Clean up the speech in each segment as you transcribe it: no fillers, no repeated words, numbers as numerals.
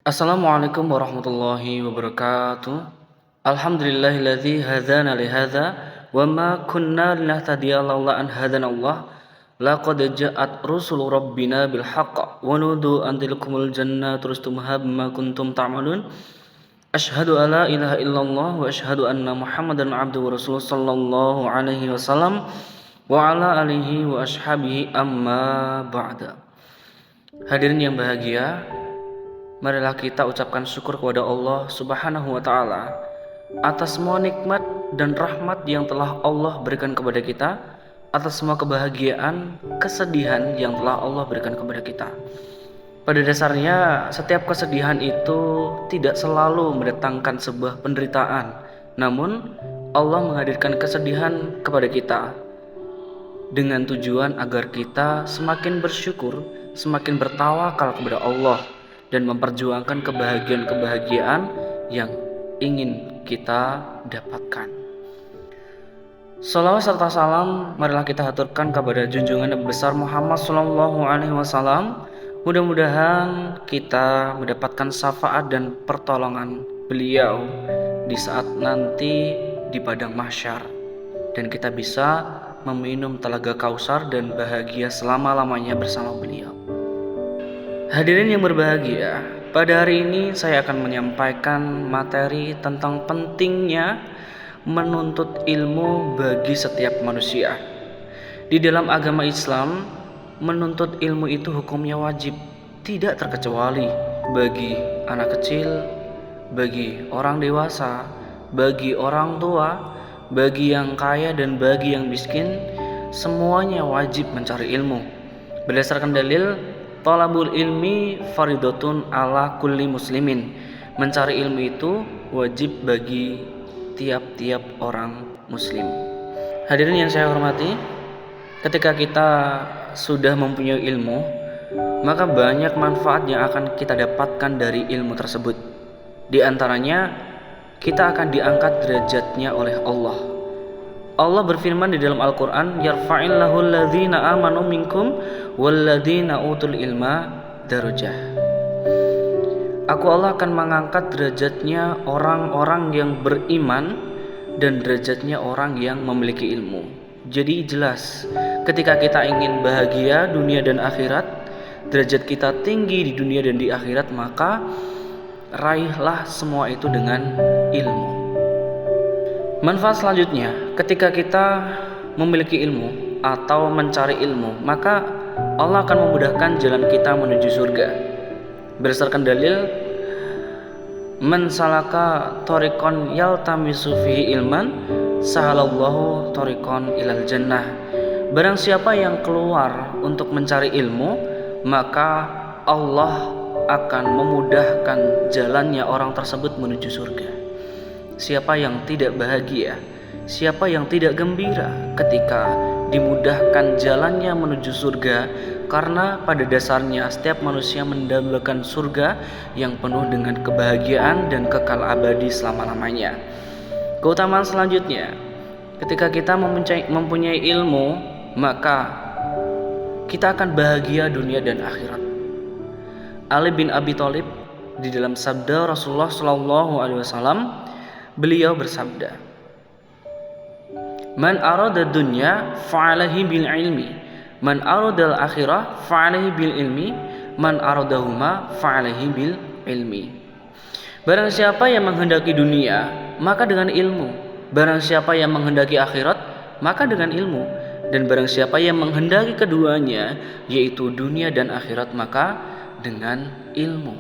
Assalamualaikum warahmatullahi wabarakatuh. Alhamdulillahilladzi hadzana li hadza wa ma kunna linahtadiya laula an hadanallah. Laqad ja'at rusulu rabbina bil haqq wa nudu an tilkumul jannatu rustumuha bima kuntum ta'malun. Asyhadu an la ilaha illallah wa asyhadu anna Muhammadan abduhu wa rasuluh sallallahu alaihi wasallam wa ala alihi wa ashabihi amma ba'da. Hadirin yang bahagia, marilah kita ucapkan syukur kepada Allah Subhanahu wa taala atas semua nikmat dan rahmat yang telah Allah berikan kepada kita, atas semua kebahagiaan, kesedihan yang telah Allah berikan kepada kita. Pada dasarnya, setiap kesedihan itu tidak selalu mendatangkan sebuah penderitaan. Namun, Allah menghadirkan kesedihan kepada kita dengan tujuan agar kita semakin bersyukur, semakin bertawakal kepada Allah, dan memperjuangkan kebahagiaan-kebahagiaan yang ingin kita dapatkan. Salawat serta salam marilah kita haturkan kepada junjungan Nabi besar Muhammad sallallahu alaihi wasallam. Mudah-mudahan kita mendapatkan syafaat dan pertolongan beliau di saat nanti di padang mahsyar, dan kita bisa meminum telaga Kausar dan bahagia selama-lamanya bersama beliau. Hadirin yang berbahagia, pada hari ini saya akan menyampaikan materi tentang pentingnya menuntut ilmu bagi setiap manusia. Di dalam agama Islam, menuntut ilmu itu hukumnya wajib, tidak terkecuali bagi anak kecil, bagi orang dewasa, bagi orang tua, bagi yang kaya dan bagi yang miskin, semuanya wajib mencari ilmu. Berdasarkan dalil, Thalabul ilmi faridatun ala kulli muslimin. Mencari ilmu itu wajib bagi tiap-tiap orang muslim. Hadirin yang saya hormati, ketika kita sudah mempunyai ilmu, maka banyak manfaat yang akan kita dapatkan dari ilmu tersebut. Di antaranya, kita akan diangkat derajatnya oleh Allah. Allah berfirman di dalam Al-Quran, yarfa'illahu alladhina amanu minkum walladhina utul ilma darajah. Aku Allah akan mengangkat derajatnya orang-orang yang beriman dan derajatnya orang yang memiliki ilmu. Jadi jelas, ketika kita ingin bahagia dunia dan akhirat, derajat kita tinggi di dunia dan di akhirat, maka raihlah semua itu dengan ilmu. Manfaat selanjutnya, ketika kita memiliki ilmu atau mencari ilmu, maka Allah akan memudahkan jalan kita menuju surga. Berdasarkan dalil, man salaka thoriqan yaltamisu fihi ilman sahalallahu thoriqan ilal jannah. Barang siapa yang keluar untuk mencari ilmu, maka Allah akan memudahkan jalannya orang tersebut menuju surga. Siapa yang tidak bahagia, siapa yang tidak gembira ketika dimudahkan jalannya menuju surga, karena pada dasarnya setiap manusia mendambakan surga yang penuh dengan kebahagiaan dan kekal abadi selama-lamanya. Keutamaan selanjutnya, ketika kita mempunyai ilmu, maka kita akan bahagia dunia dan akhirat. Ali bin Abi Thalib di dalam sabda Rasulullah sallallahu alaihi wasallam, beliau bersabda, man arada dunya fa'alaihi bil ilmi, man arada al akhirah fa'alaihi bil ilmi, man aradahuma fa'alaihi bil ilmi. Barang siapa yang menghendaki dunia, maka dengan ilmu. Barang siapa yang menghendaki akhirat, maka dengan ilmu. Dan barang siapa yang menghendaki keduanya, yaitu dunia dan akhirat, maka dengan ilmu.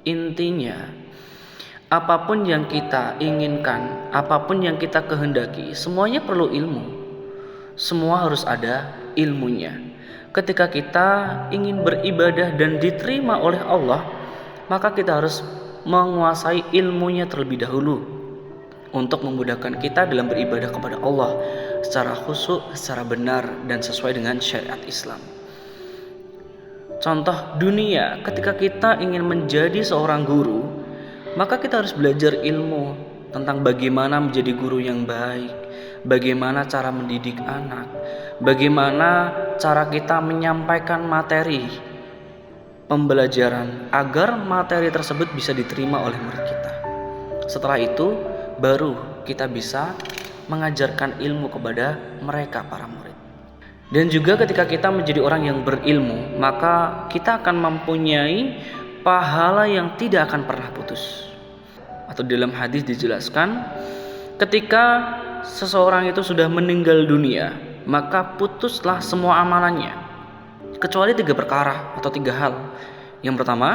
Intinya, apapun yang kita inginkan, apapun yang kita kehendaki, semuanya perlu ilmu. Semua harus ada ilmunya. Ketika kita ingin beribadah dan diterima oleh Allah, maka kita harus menguasai ilmunya terlebih dahulu untuk memudahkan kita dalam beribadah kepada Allah secara khusyuk, secara benar, dan sesuai dengan syariat Islam. Contoh dunia, ketika kita ingin menjadi seorang guru, maka kita harus belajar ilmu tentang bagaimana menjadi guru yang baik, bagaimana cara mendidik anak, bagaimana cara kita menyampaikan materi, pembelajaran agar materi tersebut bisa diterima oleh murid kita. Setelah itu baru kita bisa mengajarkan ilmu kepada mereka para murid. Dan juga ketika kita menjadi orang yang berilmu, maka kita akan mempunyai pahala yang tidak akan pernah putus. Atau dalam hadis dijelaskan, ketika seseorang itu sudah meninggal dunia, maka putuslah semua amalannya, kecuali 3 perkara atau 3 hal. Yang pertama,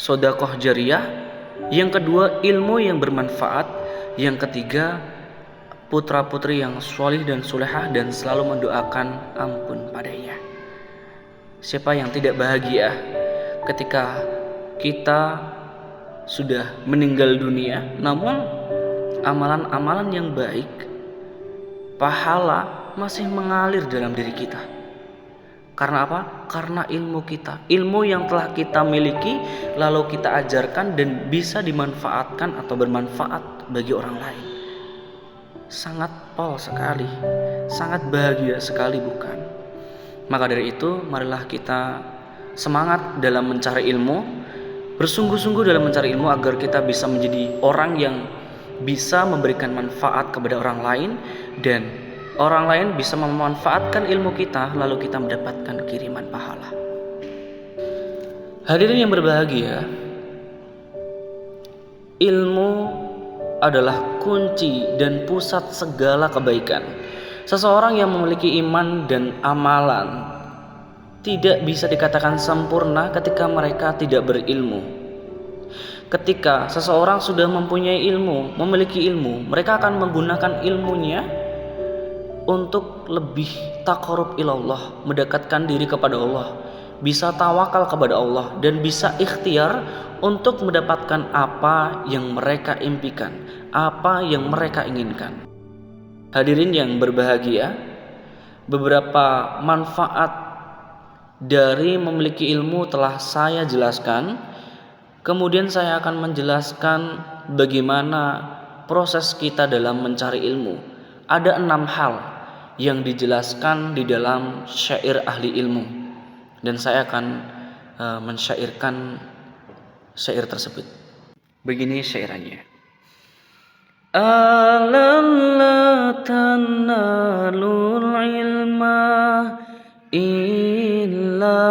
sedekah jariyah. Yang kedua, ilmu yang bermanfaat. Yang ketiga, putra-putri yang sholih dan solehah dan selalu mendoakan ampun padanya. Siapa yang tidak bahagia ketika kita sudah meninggal dunia, namun amalan-amalan yang baik, pahala masih mengalir dalam diri kita. Karena apa? Karena ilmu kita, ilmu yang telah kita miliki lalu kita ajarkan dan bisa dimanfaatkan atau bermanfaat bagi orang lain. Sangat pol sekali, sangat bahagia sekali, bukan? Maka dari itu, marilah kita semangat dalam mencari ilmu, bersungguh-sungguh dalam mencari ilmu agar kita bisa menjadi orang yang bisa memberikan manfaat kepada orang lain, dan orang lain bisa memanfaatkan ilmu kita lalu kita mendapatkan kiriman pahala. Hadirin yang berbahagia, ilmu adalah kunci dan pusat segala kebaikan. Seseorang yang memiliki iman dan amalan tidak bisa dikatakan sempurna ketika mereka tidak berilmu. Ketika seseorang sudah mempunyai ilmu, memiliki ilmu, mereka akan menggunakan ilmunya untuk lebih taqarrub ilallah, mendekatkan diri kepada Allah, bisa tawakal kepada Allah, dan bisa ikhtiar untuk mendapatkan apa yang mereka impikan, apa yang mereka inginkan. Hadirin yang berbahagia, beberapa manfaat dari memiliki ilmu telah saya jelaskan. Kemudian saya akan menjelaskan bagaimana proses kita dalam mencari ilmu. Ada 6 hal yang dijelaskan di dalam syair ahli ilmu, dan saya akan mensyairkan syair tersebut. Begini syairannya: Alalla tanalul ilma illa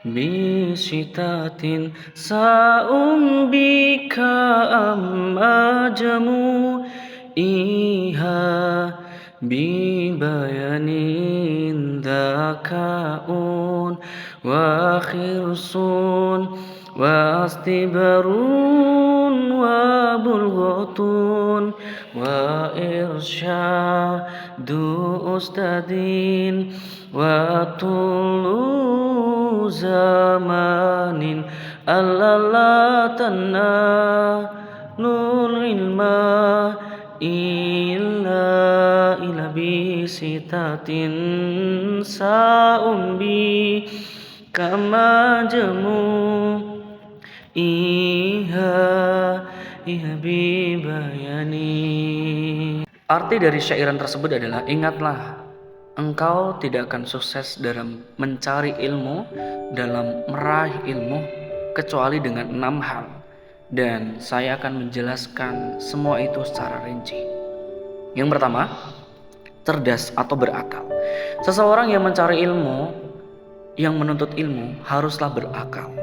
bisitatin bika ammajamu iha bibayanin dakaun wa khirsun wa astibarun wa bulghatun wa irsyadu ustadin wa tulu zamanin allalatana nul ilma illa bisitatin sa'umbi kama jamu iha bibayani. Arti dari syairan tersebut adalah, ingatlah, engkau tidak akan sukses dalam mencari ilmu, dalam meraih ilmu, kecuali dengan 6 hal. Dan saya akan menjelaskan semua itu secara rinci. Yang pertama, cerdas atau berakal. Seseorang yang mencari ilmu, yang menuntut ilmu, haruslah berakal.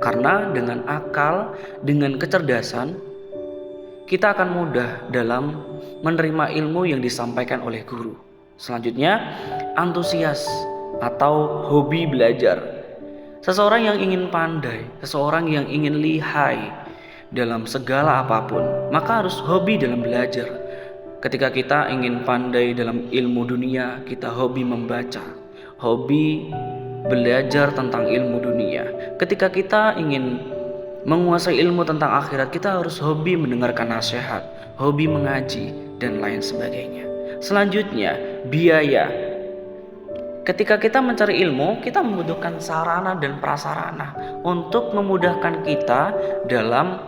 Karena dengan akal, dengan kecerdasan, kita akan mudah dalam menerima ilmu yang disampaikan oleh guru. Selanjutnya, antusias atau hobi belajar. Seseorang yang ingin pandai, seseorang yang ingin lihai dalam segala apapun, maka harus hobi dalam belajar. Ketika kita ingin pandai dalam ilmu dunia, kita hobi membaca, hobi belajar tentang ilmu dunia. Ketika kita ingin menguasai ilmu tentang akhirat, kita harus hobi mendengarkan nasihat, hobi mengaji, dan lain sebagainya. Selanjutnya, biaya. Ketika kita mencari ilmu, kita membutuhkan sarana dan prasarana untuk memudahkan kita dalam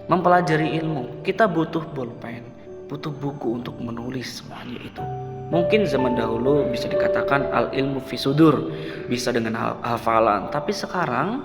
mempelajari ilmu. Kita butuh pulpen, butuh buku untuk menulis semuanya itu. Mungkin zaman dahulu bisa dikatakan al ilmu fi sudur, bisa dengan hafalan, tapi sekarang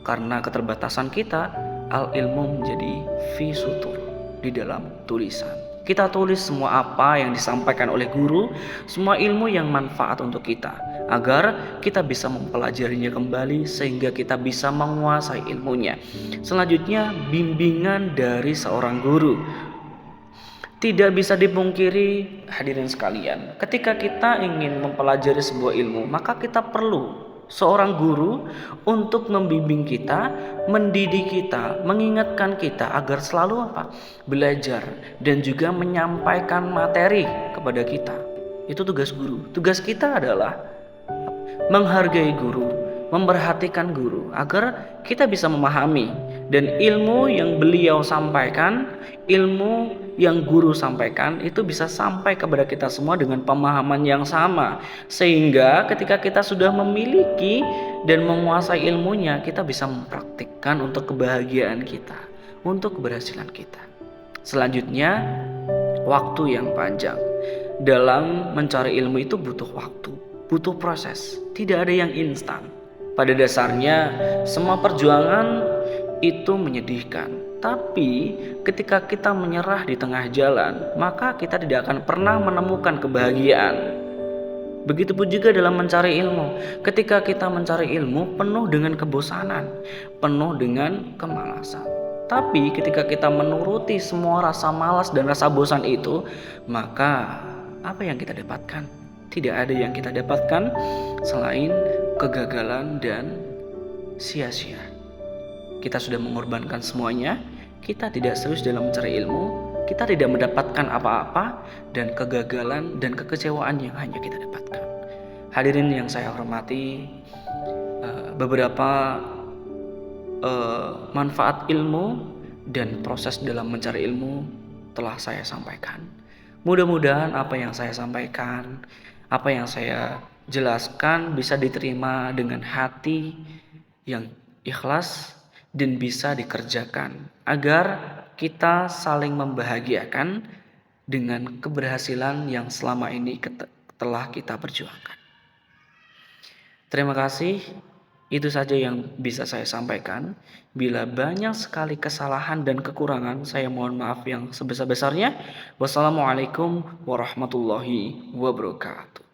karena keterbatasan kita, al ilmu menjadi fi sutur, di dalam tulisan. Kita tulis semua apa yang disampaikan oleh guru, semua ilmu yang manfaat untuk kita, agar kita bisa mempelajarinya kembali sehingga kita bisa menguasai ilmunya. Selanjutnya, bimbingan dari seorang guru. Tidak bisa dipungkiri hadirin sekalian, ketika kita ingin mempelajari sebuah ilmu, maka kita perlu seorang guru untuk membimbing kita, mendidik kita, mengingatkan kita agar selalu belajar dan juga menyampaikan materi kepada kita. Itu tugas guru. Tugas kita adalah menghargai guru, memperhatikan guru agar kita bisa memahami, dan ilmu yang beliau sampaikan, ilmu yang guru sampaikan itu bisa sampai kepada kita semua dengan pemahaman yang sama, sehingga ketika kita sudah memiliki dan menguasai ilmunya, kita bisa mempraktikkan untuk kebahagiaan kita, untuk keberhasilan kita. Selanjutnya, waktu yang panjang. Dalam mencari ilmu itu butuh waktu, butuh proses, tidak ada yang instan. Pada dasarnya semua perjuangan itu menyedihkan, tapi ketika kita menyerah di tengah jalan, maka kita tidak akan pernah menemukan kebahagiaan. Begitupun juga dalam mencari ilmu. Ketika kita mencari ilmu penuh dengan kebosanan, penuh dengan kemalasan. Tapi ketika kita menuruti semua rasa malas dan rasa bosan itu, maka apa yang kita dapatkan? Tidak ada yang kita dapatkan selain kegagalan dan sia-sia. Kita sudah mengorbankan semuanya, kita tidak serius dalam mencari ilmu, kita tidak mendapatkan apa-apa, dan kegagalan dan kekecewaan yang hanya kita dapatkan. Hadirin yang saya hormati, beberapa manfaat ilmu dan proses dalam mencari ilmu telah saya sampaikan. Mudah-mudahan apa yang saya sampaikan, apa yang saya jelaskan bisa diterima dengan hati yang ikhlas dan bisa dikerjakan agar kita saling membahagiakan dengan keberhasilan yang selama ini telah kita perjuangkan. Terima kasih. Itu saja yang bisa saya sampaikan. Bila banyak sekali kesalahan dan kekurangan, saya mohon maaf yang sebesar-besarnya. Wassalamualaikum warahmatullahi wabarakatuh.